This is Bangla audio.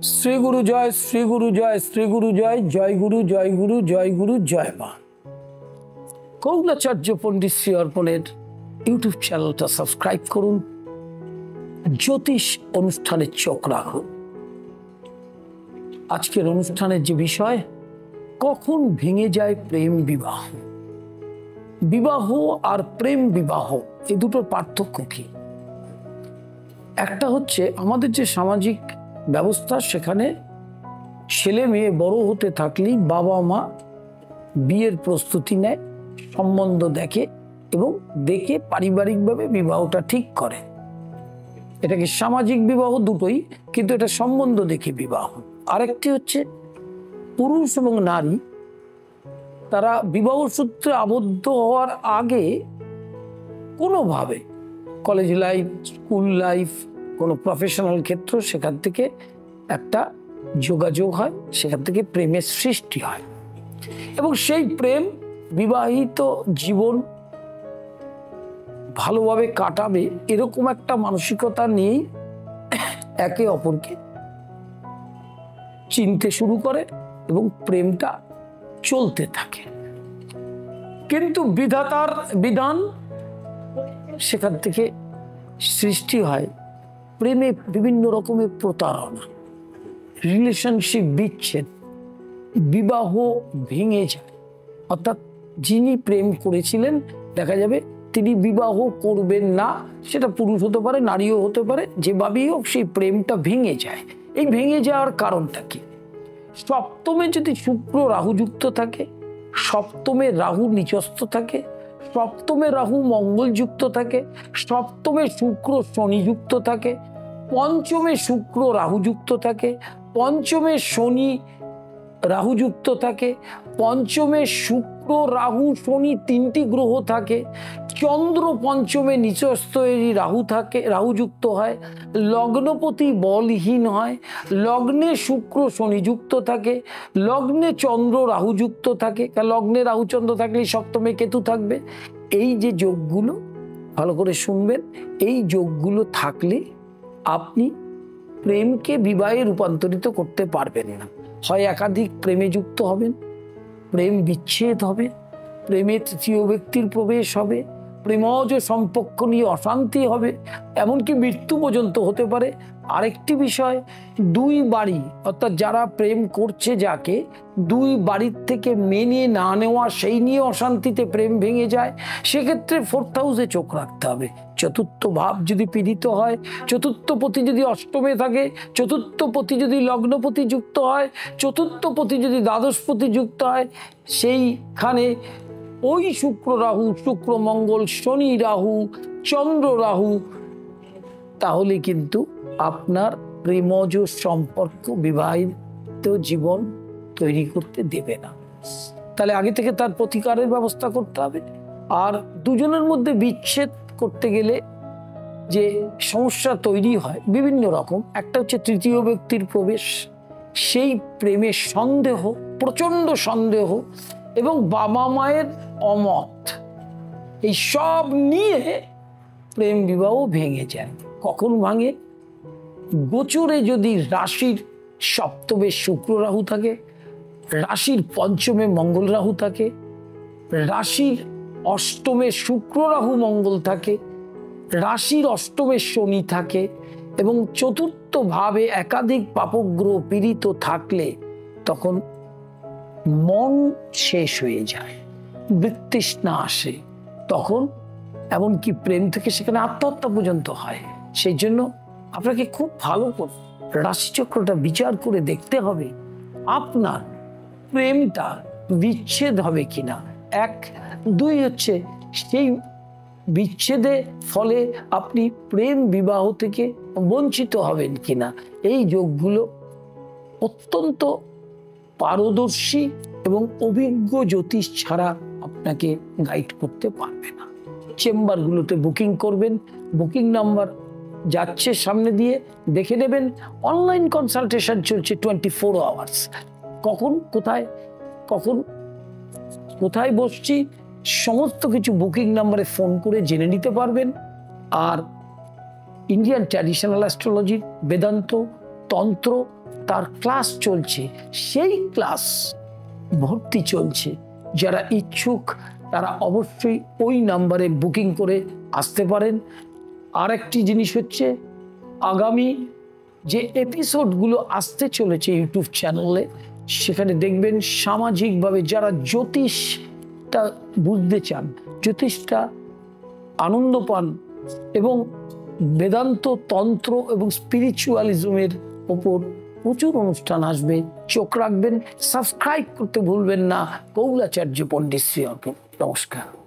শ্রী গুরু জয়, শ্রী গুরু জয়, শ্রী গুরু জয়, জয় গুরু, জয় গুরু, জয় গুরু, জয় মা। কৌলাচার্য পণ্ডিত শ্রী অর্পণের ইউটিউব চ্যানেলটা সাবস্ক্রাইব করুন, জ্যোতিষ অনুষ্ঠানে চোখ রাখুন। আজকের অনুষ্ঠানের যে বিষয়, কখন ভেঙে যায় প্রেম বিবাহ। বিবাহ আর প্রেম বিবাহ এই দুটোর পার্থক্য কি? একটা হচ্ছে আমাদের যে সামাজিক ব্যবস্থা, সেখানে ছেলে মেয়ে বড় হতে থাকলেই বাবা মা বিয়ের প্রস্তুতি নেয়, সম্বন্ধ দেখে এবং দেখে পারিবারিকভাবে বিবাহটা ঠিক করে। এটাকে সামাজিক বিবাহ দুটোই, কিন্তু এটা সম্বন্ধ দেখে বিবাহ। আরেকটি হচ্ছে পুরুষ এবং নারী, তারা বিবাহ সূত্রে আবদ্ধ হওয়ার আগে কোনোভাবে কলেজ লাইফ, স্কুল লাইফ, কোনো প্রফেশনাল ক্ষেত্র, সেখান থেকে একটা যোগাযোগ হয়, সেখান থেকে প্রেমের সৃষ্টি হয় এবং সেই প্রেম বিবাহিত জীবন ভালোভাবে কাটাবে এরকম একটা মানসিকতা নিয়েই একে অপরকে চিনতে শুরু করে এবং প্রেমটা চলতে থাকে। কিন্তু বিধাতার বিধান, সেখান থেকে সৃষ্টি হয় প্রেমে বিভিন্ন রকমের প্রতারণা, রিলেশনশিপ বিচ্ছেদ, বিবাহ ভেঙে যায়। অর্থাৎ যিনি প্রেম করেছিলেন, দেখা যাবে তিনি বিবাহ করবেন না, সেটা পুরুষ হতে পারে, নারীও হতে পারে, যেভাবেই হোক সেই প্রেমটা ভেঙে যায়। এই ভেঙে যাওয়ার কারণটা কি? সপ্তমে যদি শুক্র রাহু যুক্ত থাকে, সপ্তমে রাহু নিচস্থ থাকে, সপ্তমে রাহু মঙ্গল যুক্ত থাকে, সপ্তমে শুক্র শনি যুক্ত থাকে, পঞ্চমে শুক্র রাহু যুক্ত থাকে, পঞ্চমে শনি রাহু যুক্ত থাকে, পঞ্চমে শুক্র রাহু শনি তিনটি গ্রহ থাকে, চন্দ্র পঞ্চমে নিচস্থ রাহু থাকে, রাহু যুক্ত হয়, লগ্নপতি বলহীন হয়, লগ্নে শুক্র শনি যুক্ত থাকে, লগ্নে চন্দ্র রাহু যুক্ত থাকে, লগ্নে রাহু চন্দ্র থাকলে সপ্তমে কেতু থাকবে। এই যে যোগগুলো ভালো করে শুনবেন, এই যোগগুলো থাকলে আপনি প্রেমকে বিবাহে রূপান্তরিত করতে পারবেন না। হয় একাধিক প্রেমে যুক্ত হবেন, প্রেম বিচ্ছেদ হবে, প্রেমে তৃতীয় ব্যক্তির প্রবেশ হবে, প্রেমজ সম্পর্ক নিয়ে অশান্তি হবে, এমনকি মৃত্যু পর্যন্ত হতে পারে। আরেকটি বিষয়, দুই বাড়ি, অর্থাৎ যারা প্রেম করছে যাকে, দুই বাড়ির থেকে মেনে না নেওয়া, সেই নিয়ে অশান্তিতে প্রেম ভেঙে যায়। সেক্ষেত্রে ফোর্থ হাউসে চোখ রাখতে হবে। চতুর্থ ভাব যদি পীড়িত হয়, চতুর্থ পতি যদি অষ্টমে থাকে, চতুর্থ পতি যদি লগ্নপতি যুক্ত হয়, চতুর্থ পতি যদি দ্বাদশপতি যুক্ত হয়, সেইখানে ওই শুক্র রাহু, শুক্র মঙ্গল, শনি রাহু, চন্দ্র রাহু, তাহলে কিন্তু আপনার প্রেমজ সম্পর্ক বিবাহিত জীবন তৈরি করতে দেবে না। তাহলে আগে থেকে তার প্রতিকারের ব্যবস্থা করতে হবে। আর দুজনের মধ্যে বিচ্ছেদ করতে গেলে যে সমস্যা তৈরি হয় বিভিন্ন রকম, একটা হচ্ছে তৃতীয় ব্যক্তির প্রবেশ, সেই প্রেমের সন্দেহ, প্রচণ্ড সন্দেহ এবং বাবা মায়ের অমত, এই সব নিয়ে প্রেম বিবাহ ভেঙে যায়। কখন ভাঙে? গোচরে যদি রাশির সপ্তমে শুক্র রাহু থাকে, রাশির পঞ্চমে মঙ্গল রাহু থাকে, রাশির অষ্টমে শুক্র রাহু মঙ্গল থাকে, রাশির অষ্টমে শনি থাকে এবং চতুর্থ ভাবে একাধিক পাপগ্রহ পীড়িত থাকলে তখন মন শেষ হয়ে যায়, বিতৃষ্ণা আসে, তখন এমনকি প্রেম থেকে সেখানে আত্মহত্যা পর্যন্ত হয়। সেই জন্য আপনাকে খুব ভালো করে রাশিচক্রটা বিচার করে দেখতে হবে আপনার প্রেমটা বিচ্ছেদ হবে কিনা। এক, দুই হচ্ছে সেই বিচ্ছেদের ফলে আপনি প্রেম বিবাহ থেকে বঞ্চিত হবেন কিনা। এই যোগগুলো অত্যন্ত পারদর্শী এবং অভিজ্ঞ জ্যোতিষ ছাড়া আপনাকে গাইড করতে পারবে না। চেম্বারগুলোতে বুকিং করবেন, বুকিং নাম্বার যাচ্ছে সামনে দিয়ে, দেখে নেবেন। অনলাইন কনসালটেশন চলছে 24 আওয়ার্স। কখন কোথায় বসছি সমস্ত কিছু বুকিং নাম্বারে ফোন করে জেনে নিতে পারবেন। আর ইন্ডিয়ান ট্র্যাডিশনাল অ্যাস্ট্রোলজি, বেদান্ত, তন্ত্র তার ক্লাস চলছে, সেই ক্লাস ভর্তি চলছে। যারা ইচ্ছুক তারা অবশ্যই ওই নাম্বারে বুকিং করে আসতে পারেন। আরেকটি জিনিস হচ্ছে, আগামী যে এপিসোডগুলো আসতে চলেছে ইউটিউব চ্যানেলে, সেখানে দেখবেন সামাজিকভাবে যারা জ্যোতিষটা বুঝতে চান, জ্যোতিষটা আনন্দ পান এবং বেদান্ত, তন্ত্র এবং স্পিরিচুয়ালিজমের ওপর প্রচুর অনুষ্ঠান আসবে। চোখ রাখবেন, সাবস্ক্রাইব করতে ভুলবেন না। কৌলাচার্য পণ্ডিত শ্রী অর্পণ। নমস্কার।